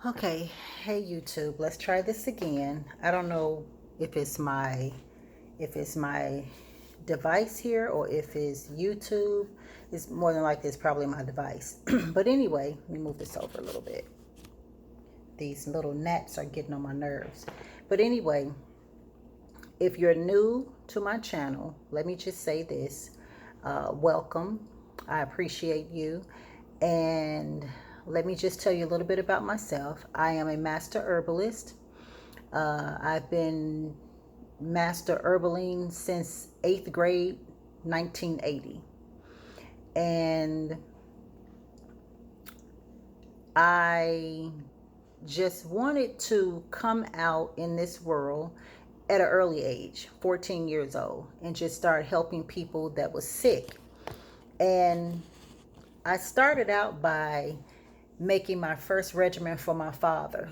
Okay, hey YouTube, let's try this again. I don't know if it's my device here or if it's YouTube. It's more than likely it's probably my device. But anyway, let me move this over a little bit. These little gnats are getting on my nerves. But anyway, if you're new to my channel, let me just say this. Welcome. I appreciate you. And let me just tell you a little bit about myself. I am a master herbalist. I've been master herbaling since 8th grade, 1980. And I just wanted to come out in this world at an early age, 14 years old, and just start helping people that was sick. And I started out by making my first regimen for my father,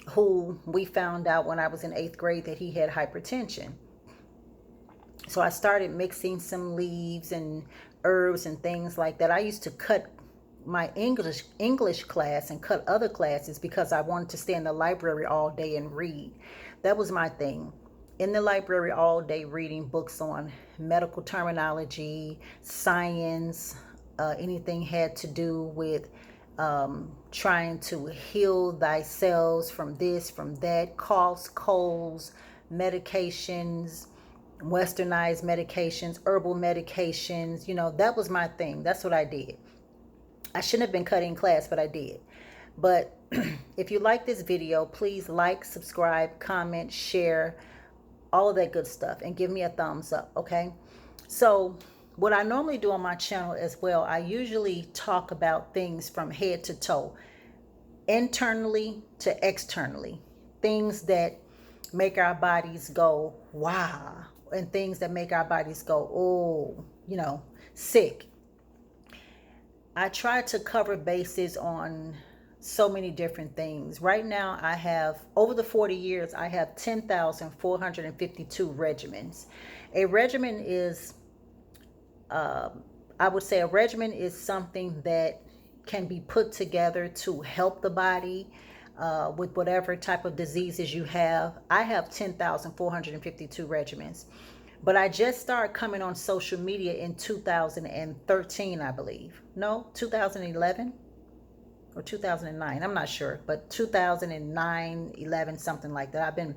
who we found out when I was in 8th grade that he had hypertension. So I started mixing some leaves and herbs and things like that. I used to cut my English class and cut other classes because I wanted to stay in the library all day and read. That was my thing. In the library all day reading books on medical terminology, science, anything had to do with trying to heal thyself from this, from that, coughs, colds, medications, westernized medications, herbal medications. That was my thing. That's what I did. I shouldn't have been cutting class, but I did. But if you like this video, please like, subscribe, comment, share, all of that good stuff, and give me a thumbs up, okay? So what I normally do on my channel as well, I usually talk about things from head to toe, internally to externally, things that make our bodies go, wow, and things that make our bodies go, oh, sick. I try to cover bases on so many different things. Right now, I have, over the 40 years, I have 10,452 regimens. A regimen is, I would say a regimen is something that can be put together to help the body with whatever type of diseases you have. I have 10,452 regimens. But I just started coming on social media in 2013, I believe. No, 2011 or 2009. I'm not sure, but 2009, 11, something like that. I've been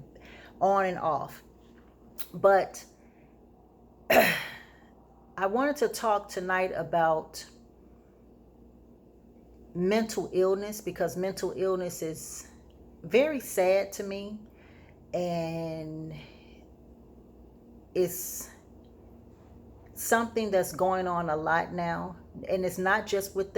on and off. But I wanted to talk tonight about mental illness, because mental illness is very sad to me, and it's something that's going on a lot now. And it's not just with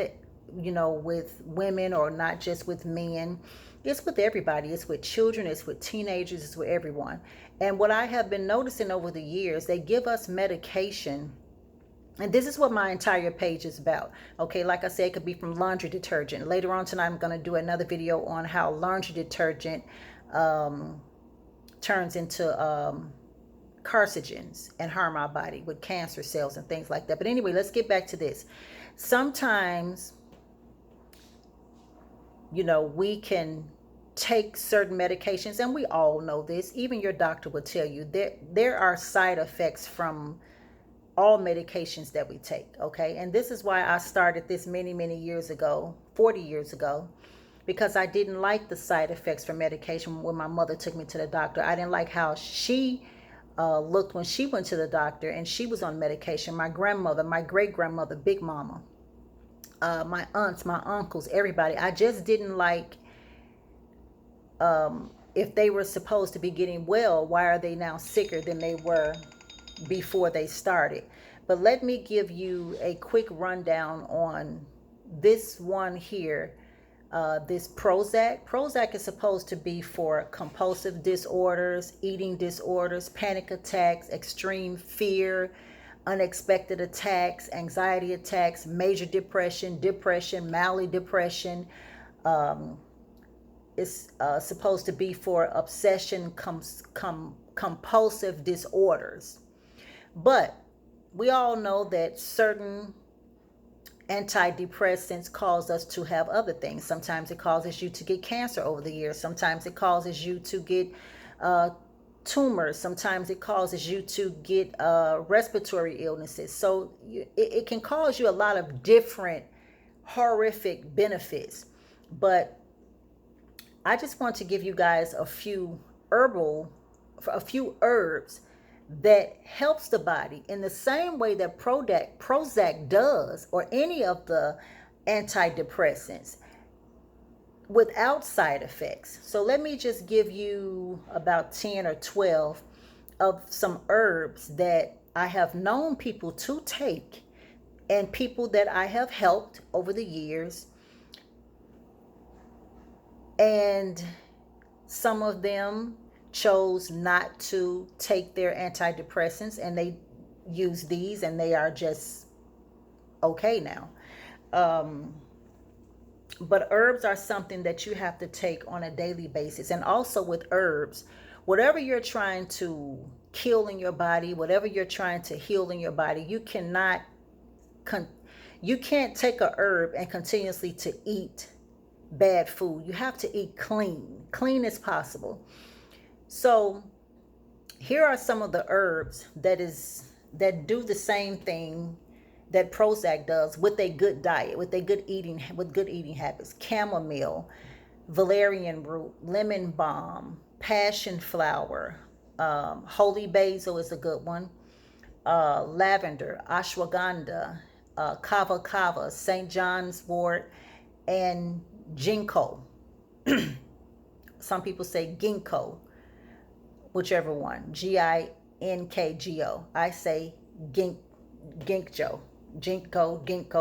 with women, or not just with men. It's with everybody. It's with children, it's with teenagers, it's with everyone. And what I have been noticing over the years, they give us medication. And this is what my entire page is about. Okay, like I said, it could be from laundry detergent. Later on tonight, I'm going to do another video on how laundry detergent turns into carcinogens and harm our body with cancer cells and things like that. But anyway, let's get back to this. Sometimes, we can take certain medications, and we all know this. Even your doctor will tell you that there are side effects from all medications that we take, okay? And this is why I started this many years ago, 40 years ago, because I didn't like the side effects from medication. When my mother took me to the doctor, I didn't like how she looked when she went to the doctor and she was on medication. My grandmother, my great grandmother, Big Mama, my aunts, my uncles, everybody. I just didn't like, if they were supposed to be getting well, why are they now sicker than they were before they started? But let me give you a quick rundown on this one here. This Prozac. Prozac is supposed to be for compulsive disorders, eating disorders, panic attacks, extreme fear, unexpected attacks, anxiety attacks, major depression, mild depression. It's supposed to be for obsession, compulsive disorders. But we all know that certain antidepressants cause us to have other things. Sometimes it causes you to get cancer over the years. Sometimes it causes you to get tumors. Sometimes it causes you to get respiratory illnesses. So it can cause you a lot of different horrific benefits. But I just want to give you guys a few herbs that helps the body in the same way that Prozac does, or any of the antidepressants, without side effects. So let me just give you about 10 or 12 of some herbs that I have known people to take, and people that I have helped over the years. And some of them chose not to take their antidepressants, and they use these, and they are just okay now. But herbs are something that you have to take on a daily basis. And also with herbs, whatever you're trying to kill in your body, whatever you're trying to heal in your body, you can't take a herb and continuously to eat bad food. You have to eat clean as possible. So here are some of the herbs that do the same thing that Prozac does, with a good diet, with good eating habits. Chamomile, valerian root, lemon balm, passion flower, holy basil is a good one, lavender, ashwagandha, kava kava, St. John's wort, and ginkgo. Some people say ginkgo, whichever one. Ginkgo. I say ginkgo,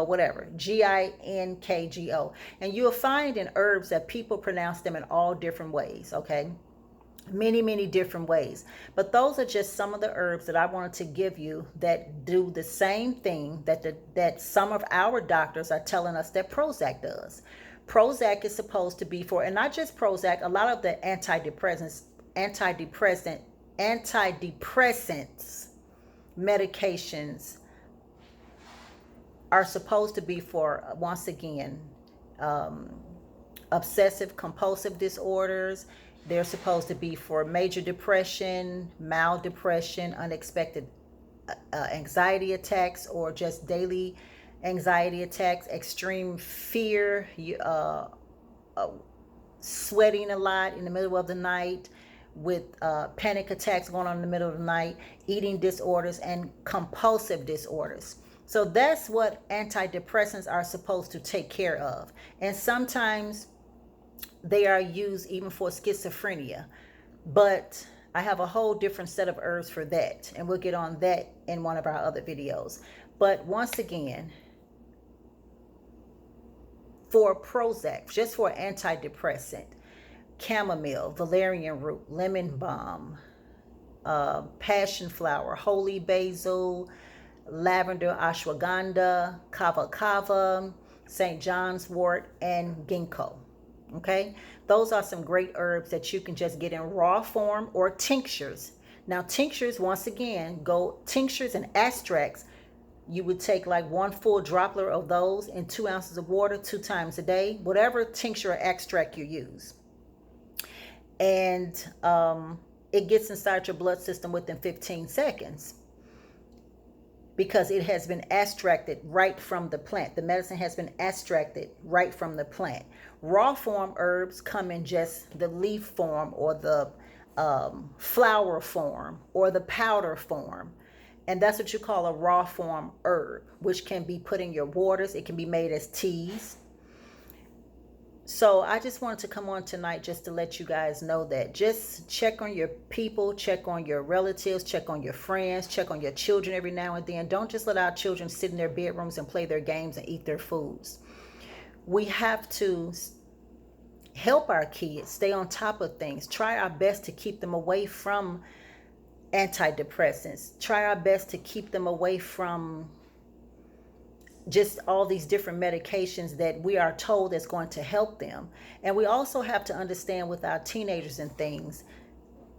whatever. Ginkgo. And you'll find in herbs that people pronounce them in all different ways, okay? Many different ways. But those are just some of the herbs that I wanted to give you that do the same thing that some of our doctors are telling us that Prozac does. Prozac is supposed to be for, and not just Prozac, a lot of the antidepressants medications are supposed to be for, once again, obsessive compulsive disorders. They're supposed to be for major depression, mild depression, unexpected anxiety attacks, or just daily anxiety attacks, extreme fear, sweating a lot in the middle of the night, with panic attacks going on in the middle of the night, eating disorders, and compulsive disorders. So that's what antidepressants are supposed to take care of. And sometimes they are used even for schizophrenia. But I have a whole different set of herbs for that, and we'll get on that in one of our other videos. But once again, for Prozac, just for antidepressant, chamomile, valerian root, lemon balm, passion flower, holy basil, lavender, ashwagandha, kava kava, St. John's wort, and ginkgo. Okay, those are some great herbs that you can just get in raw form or tinctures. Now tinctures, once again, tinctures and extracts. You would take like 1 full droplet of those in 2 ounces of water 2 times a day, whatever tincture or extract you use. And it gets inside your blood system within 15 seconds because it has been extracted right from the plant. The medicine has been extracted right from the plant. Raw form herbs come in just the leaf form, or the flower form, or the powder form. And that's what you call a raw form herb, which can be put in your waters. It can be made as teas. So I just wanted to come on tonight just to let you guys know that. Just check on your people, check on your relatives, check on your friends, check on your children every now and then. Don't just let our children sit in their bedrooms and play their games and eat their foods. We have to help our kids stay on top of things. Try our best to keep them away from antidepressants. Try our best to keep them away from just all these different medications that we are told is going to help them. And we also have to understand with our teenagers and things,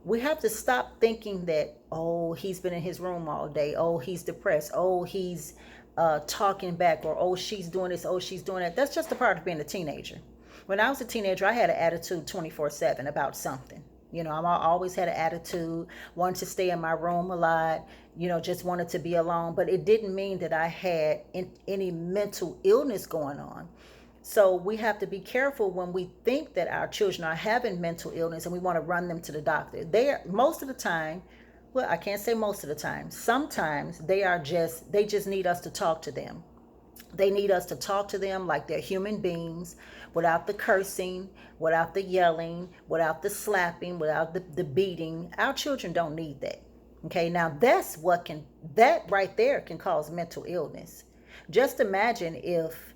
we have to stop thinking that, oh, he's been in his room all day, oh, he's depressed, oh, he's talking back, or oh, she's doing this, oh, she's doing that. That's just a part of being a teenager. When I was a teenager, I had an attitude 24/7 about something. I always had an attitude, wanted to stay in my room a lot, just wanted to be alone. But it didn't mean that I had any mental illness going on. So we have to be careful when we think that our children are having mental illness and we want to run them to the doctor. Most of the time, well, I can't say most of the time. Sometimes they just need us to talk to them. They need us to talk to them like they're human beings, without the cursing, without the yelling, without the slapping, without the beating. Our children don't need that. Okay, now that right there can cause mental illness. Just imagine if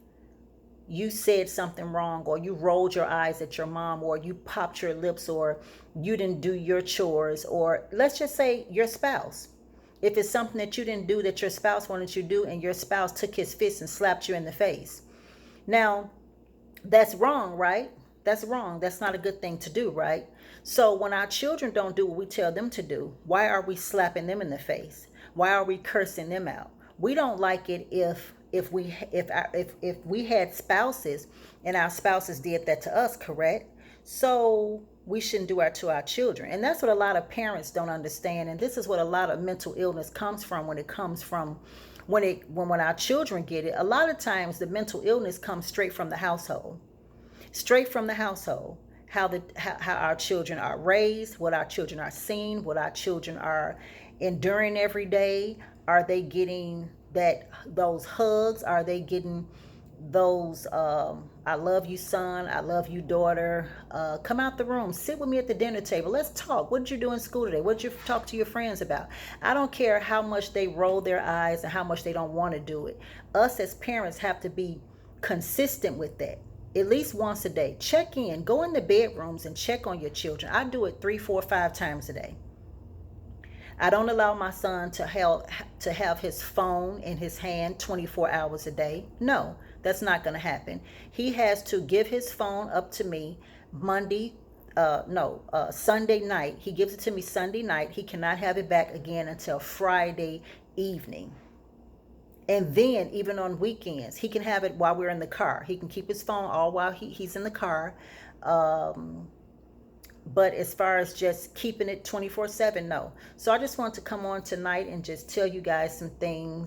you said something wrong, or you rolled your eyes at your mom, or you popped your lips, or you didn't do your chores, or let's just say your spouse. If it's something that you didn't do that your spouse wanted you to do, and your spouse took his fist and slapped you in the face. Now, that's wrong, right? That's wrong. That's not a good thing to do, right? So when our children don't do what we tell them to do, why are we slapping them in the face? Why are we cursing them out? We don't like it if we had spouses and our spouses did that to us, correct? So we shouldn't do that to our children. And that's what a lot of parents don't understand. And this is what a lot of mental illness comes from, when our children get it. A lot of times the mental illness comes straight from the household. Straight from the household. How our children are raised, what our children are seeing, what our children are enduring every day. Are they getting those hugs? Are they getting those I love you, son, I love you, daughter, come out the room, sit with me at the dinner table, let's talk. What did you do in school today? What did you talk to your friends about? I don't care how much they roll their eyes and how much they don't want to do it. Us as parents have to be consistent with that. At least once a day, check in, go in the bedrooms and check on your children. I do it 3, 4, 5 times a day. I don't allow my son to have his phone in his hand 24 hours a day. No, that's not going to happen. He has to give his phone up to me Sunday night. He gives it to me Sunday night. He cannot have it back again until Friday evening. And then even on weekends, he can have it while we're in the car. He can keep his phone all while he's in the car. But as far as just keeping it 24/7, no. So I just want to come on tonight and just tell you guys some things